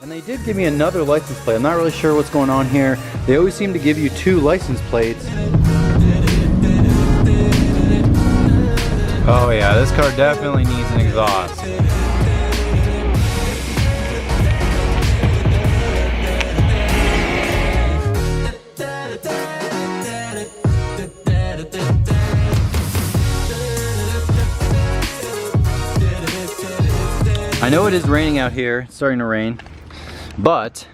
And they did give me another license plate. I'm not really sure what's going on here. They always seem to give you 2 license plates. Oh yeah, this car definitely needs an exhaust. I know it is raining out here, it's starting to rain, but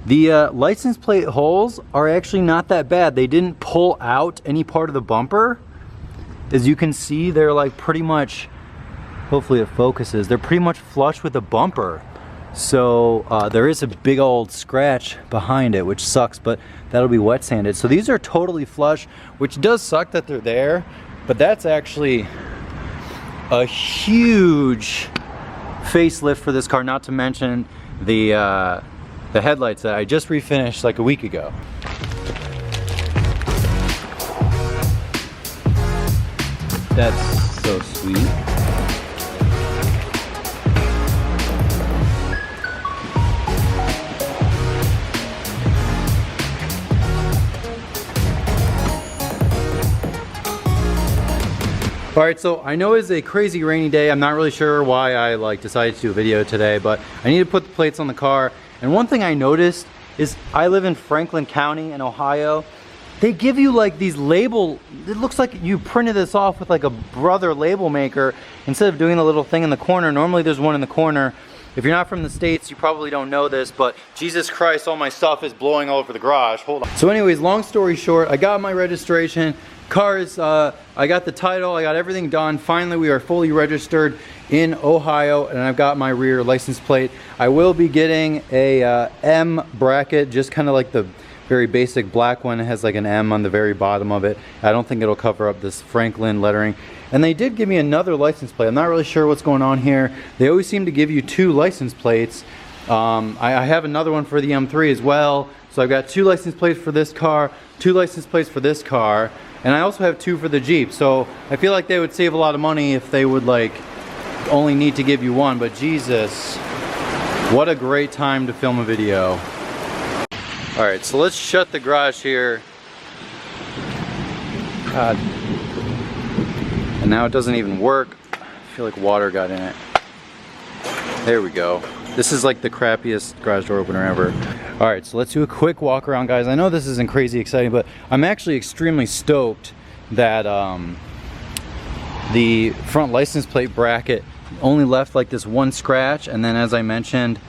the license plate holes are actually not that bad. They didn't pull out any part of the bumper. As you can see, they're like pretty much, hopefully it focuses, they're pretty much flush with the bumper. So there is a big old scratch behind it, which sucks, but that'll be wet sanded. So these are totally flush, which does suck that they're there, but that's actually a huge facelift for this car, not to mention the headlights that I just refinished like a week ago. That's so sweet. Alright, so I know it's a crazy rainy day. I'm not really sure why I decided to do a video today, but I need to put the plates on the car. And one thing I noticed is I live in Franklin County in Ohio. They give you like these label, it looks like you printed this off with like a Brother label maker instead of doing the little thing in the corner. Normally there's one in the corner. If you're not from the States, you probably don't know this, but Jesus Christ, all my stuff is blowing all over the garage. Hold on. So anyways, long story short, I got my registration. Car is, I got the title, I got everything done. Finally, we are fully registered in Ohio, and I've got my rear license plate. I will be getting a M bracket, just kind of like the very basic black one. It has like an M on the very bottom of it. I don't think it'll cover up this Franklin lettering. And they did give me another license plate. I'm not really sure what's going on here. They always seem to give you 2 license plates. I have another one for the M3 as well. So I've got 2 license plates for this car, 2 license plates for this car, and I also have 2 for the Jeep. So I feel like they would save a lot of money if they would like only need to give you 1, but Jesus, what a great time to film a video. Alright, so let's shut the garage here. God. And now it doesn't even work. I feel like water got in it. There we go. This is like the crappiest garage door opener ever. Alright, so let's do a quick walk around, guys. I know this isn't crazy exciting, but I'm actually extremely stoked that the front license plate bracket only left like this 1 scratch, and then as I mentioned,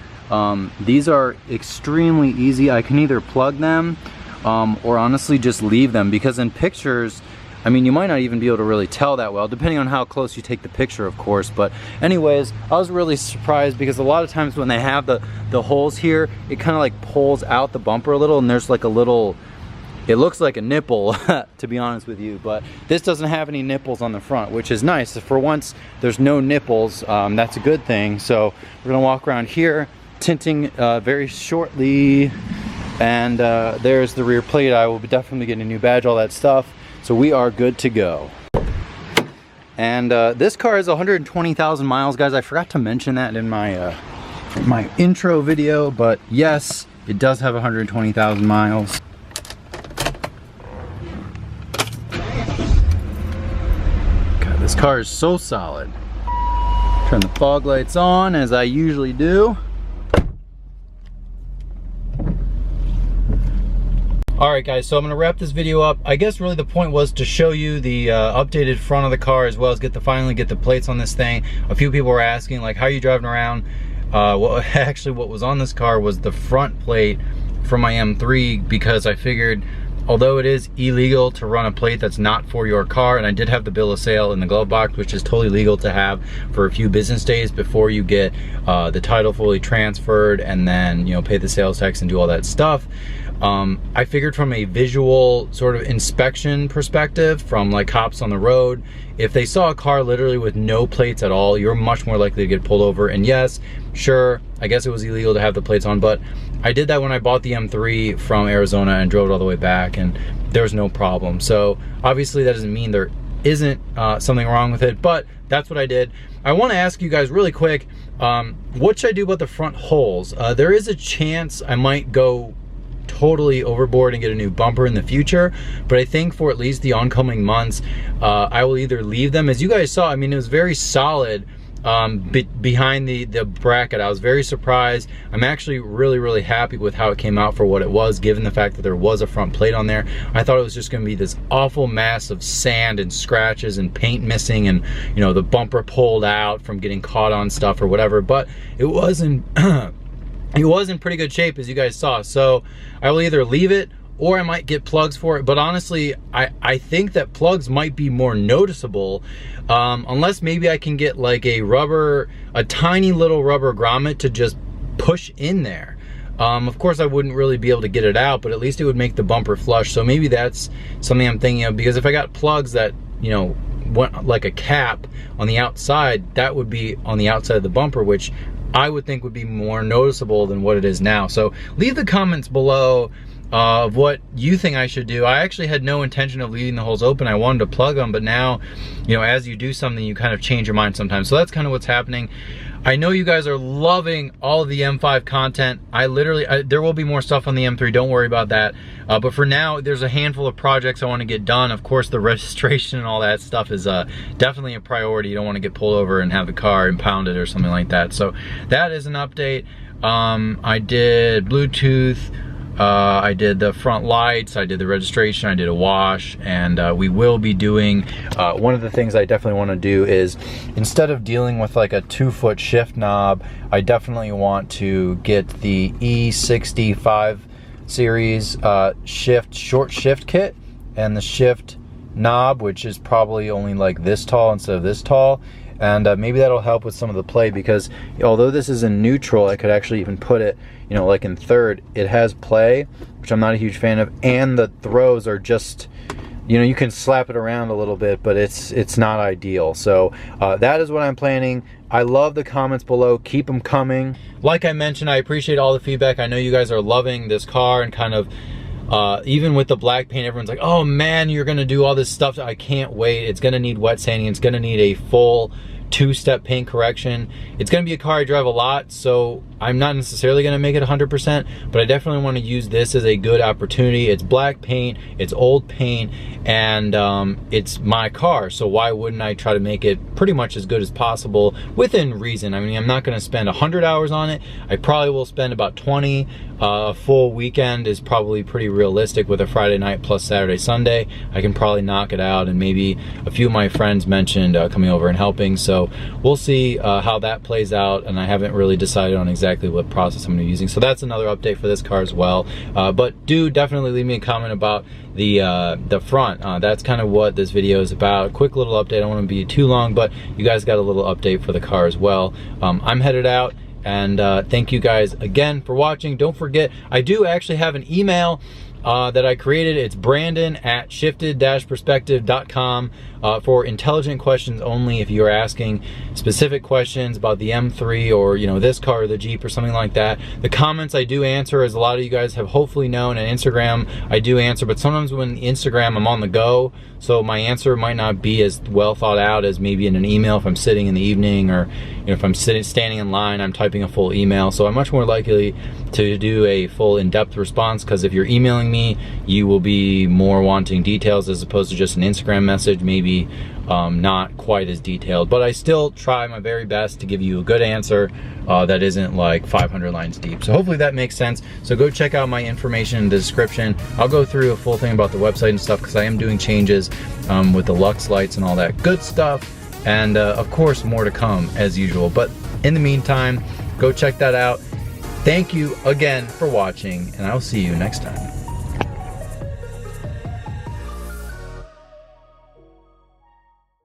these are extremely easy. I can either plug them or honestly just leave them, because in pictures, I mean, you might not even be able to really tell that well, depending on how close you take the picture, of course. But anyways, I was really surprised because a lot of times when they have the holes here, it kind of like pulls out the bumper a little, and there's like a little, it looks like a nipple to be honest with you, but this doesn't have any nipples on the front, which is nice. For once there's no nipples, that's a good thing. So we're gonna walk around here, tinting very shortly, and there's the rear plate. I will definitely get a new badge, all that stuff. So we are good to go. And this car is 120,000 miles, guys. I forgot to mention that in my intro video, but yes, it does have 120,000 miles. God, this car is so solid. Turn the fog lights on as I usually do. Alright guys, so I'm going to wrap this video up. I guess really the point was to show you the updated front of the car, as well as finally get the plates on this thing. A few people were asking like, how are you driving around? Well, actually what was on this car was the front plate from my M3, because I figured, although it is illegal to run a plate that's not for your car, and I did have the bill of sale in the glove box, which is totally legal to have for a few business days before you get the title fully transferred, and then, you know, pay the sales tax and do all that stuff. I figured from a visual sort of inspection perspective, from like cops on the road, if they saw a car literally with no plates at all, you're much more likely to get pulled over. And yes, sure, I guess it was illegal to have the plates on, but I did that when I bought the M3 from Arizona and drove it all the way back, and there was no problem. So obviously that doesn't mean they're isn't something wrong with it, but that's what I did. I want to ask you guys really quick, what should I do about the front holes? There is a chance I might go totally overboard and get a new bumper in the future, but I think for at least the oncoming months, I will either leave them. As you guys saw, I mean, it was very solid behind the bracket. I was very surprised. I'm actually really happy with how it came out for what it was, given the fact that there was a front plate on there. I thought it was just going to be this awful mass of sand and scratches and paint missing, and you know, the bumper pulled out from getting caught on stuff or whatever, but it wasn't. It was in pretty good shape, as you guys saw. So I will either leave it or I might get plugs for it. But honestly, I think that plugs might be more noticeable, unless maybe I can get like a tiny little rubber grommet to just push in there. Of course, I wouldn't really be able to get it out, but at least it would make the bumper flush. So maybe that's something I'm thinking of, because if I got plugs that, you know, went like a cap on the outside, that would be on the outside of the bumper, which I would think would be more noticeable than what it is now. So leave the comments below of what you think I should do. I actually had no intention of leaving the holes open. I wanted to plug them, but now, you know, as you do something, you kind of change your mind sometimes. So that's kind of what's happening. I know you guys are loving all of the M5 content. There will be more stuff on the M3, don't worry about that. But for now, there's a handful of projects I want to get done. Of course, the registration and all that stuff is definitely a priority. You don't want to get pulled over and have the car impounded or something like that. So that is an update. I did Bluetooth. I did the front lights, I did the registration, I did a wash, and we will be doing, one of the things I definitely want to do is, instead of dealing with like a 2-foot shift knob, I definitely want to get the E65 series short shift kit, and the shift knob, which is probably only like this tall instead of this tall. And maybe that'll help with some of the play, because although this is in neutral, I could actually even put it, you know, like in third. It has play, which I'm not a huge fan of, and the throws are just, you know, you can slap it around a little bit, but it's not ideal. So that is what I'm planning. I love the comments below. Keep them coming. Like I mentioned, I appreciate all the feedback. I know you guys are loving this car, and kind of even with the black paint, everyone's like, oh man, you're gonna do all this stuff. I can't wait. It's gonna need wet sanding. It's gonna need a full 2-step paint correction. It's gonna be a car I drive a lot, so I'm not necessarily gonna make it 100%, but I definitely wanna use this as a good opportunity. It's black paint, it's old paint, and it's my car, so why wouldn't I try to make it pretty much as good as possible within reason? I mean, I'm not gonna spend 100 hours on it. I probably will spend about 20. A full weekend is probably pretty realistic with a Friday night plus Saturday, Sunday. I can probably knock it out, and maybe a few of my friends mentioned coming over and helping, so we'll see how that plays out, and I haven't really decided on exactly what process I'm gonna be using. So that's another update for this car as well. But do definitely leave me a comment about the front. That's kind of what this video is about. A quick little update. I don't want to be too long, but you guys got a little update for the car as well. I'm headed out, and thank you guys again for watching. Don't forget, I do actually have an email that I created. It's brandon@shifted-perspective.com for intelligent questions only. If you're asking specific questions about the M3 or, you know, this car or the Jeep or something like that. The comments I do answer, as a lot of you guys have hopefully known, and Instagram I do answer, but sometimes when Instagram I'm on the go, so my answer might not be as well thought out as maybe in an email if I'm sitting in the evening, or, you know, if I'm standing in line, I'm typing a full email. So I'm much more likely to do a full in-depth response, because if you're emailing me, you will be more wanting details as opposed to just an Instagram message, maybe not quite as detailed. But I still try my very best to give you a good answer that isn't like 500 lines deep. So hopefully that makes sense. So go check out my information in the description. I'll go through a full thing about the website and stuff, because I am doing changes with the Lux lights and all that good stuff. And of course, more to come as usual. But in the meantime, go check that out. Thank you again for watching, and I'll see you next time.